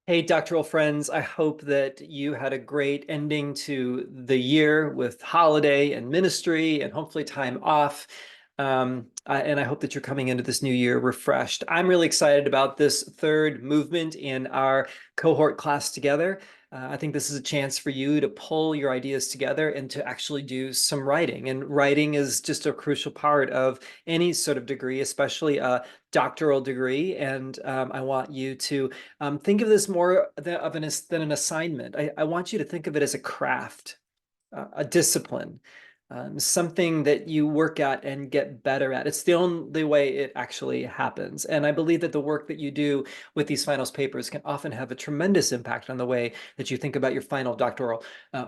Hey, doctoral friends, I hope that you had a great ending to the year with holiday and ministry and hopefully time off. And I hope that you're coming into this new year refreshed. I'm really excited about this third movement in our cohort class together. I think this is a chance for you to pull your ideas together and to actually do some writing. And writing is just a crucial part of any sort of degree, especially a doctoral degree. And I want you to think of this more than an assignment. I want you to think of it as a craft, a discipline, something that you work at and get better at. It's the only way it actually happens. And I believe that the work that you do with these finals papers can often have a tremendous impact on the way that you think about your final doctoral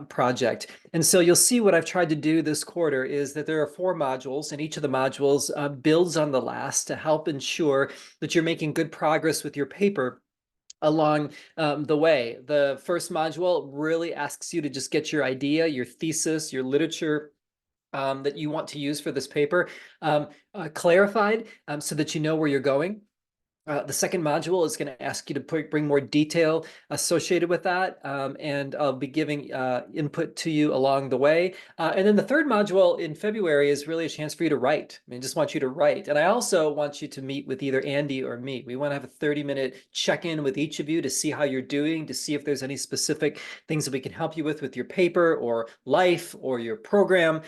project. And so you'll see what I've tried to do this quarter is that there are 4 modules, and each of the modules builds on the last to help ensure that you're making good progress with your paper along the way. The first module really asks you to just get your idea, your thesis, your literature that you want to use for this paper clarified so that you know where you're going. The second module is going to ask you to bring more detail associated with that, and I'll be giving input to you along the way. And then the third module in February is really a chance for you to write. I just want you to write. And I also want you to meet with either Andy or me. We want to have a 30-minute check-in with each of you to see how you're doing, to see if there's any specific things that we can help you with your paper or life or your program.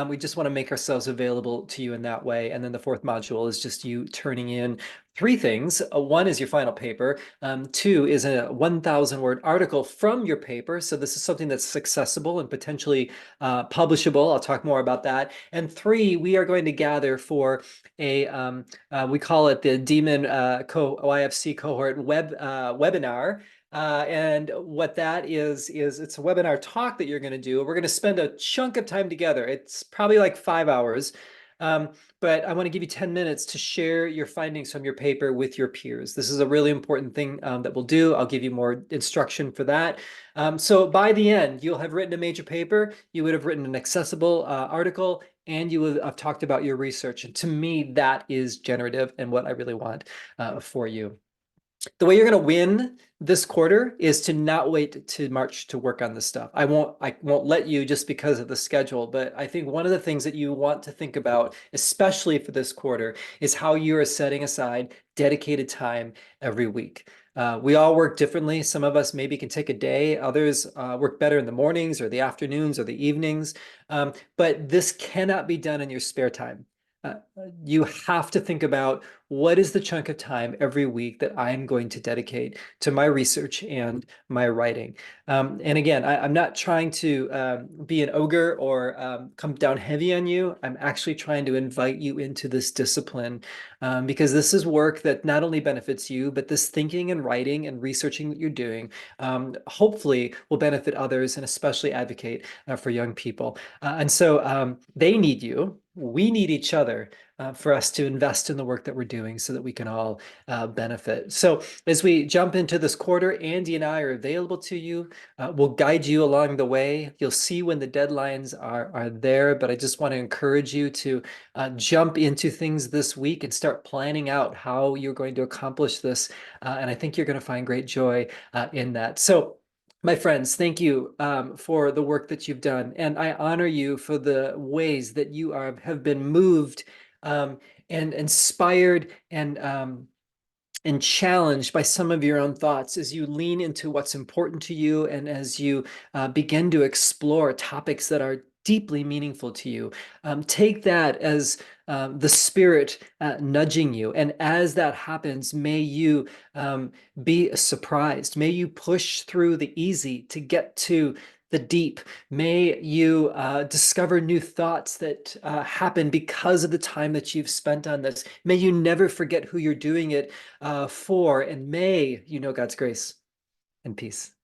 We just want to make ourselves available to you in that way. And then the fourth module is just you turning in 3 things. One is your final paper. 2 is a 1,000-word article from your paper. So this is something that's accessible and potentially publishable. I'll talk more about that. And 3, we are going to gather for a, we call it the Demon YFC cohort webinar. And what that is it's a webinar talk that you're going to do. We're going to spend a chunk of time together. It's probably like 5 hours. But I want to give you 10 minutes to share your findings from your paper with your peers. This is a really important thing that we'll do. I'll give you more instruction for that. So by the end, you'll have written a major paper, you would have written an accessible article, and you would have talked about your research. And to me, that is generative and what I really want for you. The way you're going to win this quarter is to not wait to March to work on this stuff. I won't let you just because of the schedule, but I think one of the things that you want to think about, especially for this quarter, is how you are setting aside dedicated time every week. We all work differently. Some of us maybe can take a day. Others work better in the mornings or the afternoons or the evenings. But this cannot be done in your spare time. You have to think about what is the chunk of time every week that I'm going to dedicate to my research and my writing. And again, I'm not trying to be an ogre or come down heavy on you. I'm actually trying to invite you into this discipline because this is work that not only benefits you, but this thinking and writing and researching that you're doing hopefully will benefit others and especially advocate for young people. And so they need you. We need each other for us to invest in the work that we're doing so that we can all benefit. So as we jump into this quarter, Andy and I are available to you. We'll guide you along the way. You'll see when the deadlines are there, but I just want to encourage you to jump into things this week and start planning out how you're going to accomplish this. And I think you're going to find great joy in that. So my friends, thank you for the work that you've done. And I honor you for the ways that you have been moved and inspired and challenged by some of your own thoughts as you lean into what's important to you and as you begin to explore topics that are deeply meaningful to you. Take that as the Spirit nudging you. And as that happens, may you be surprised. May you push through the easy to get to the deep. May you discover new thoughts that happen because of the time that you've spent on this. May you never forget who you're doing it for, and may you know God's grace and peace.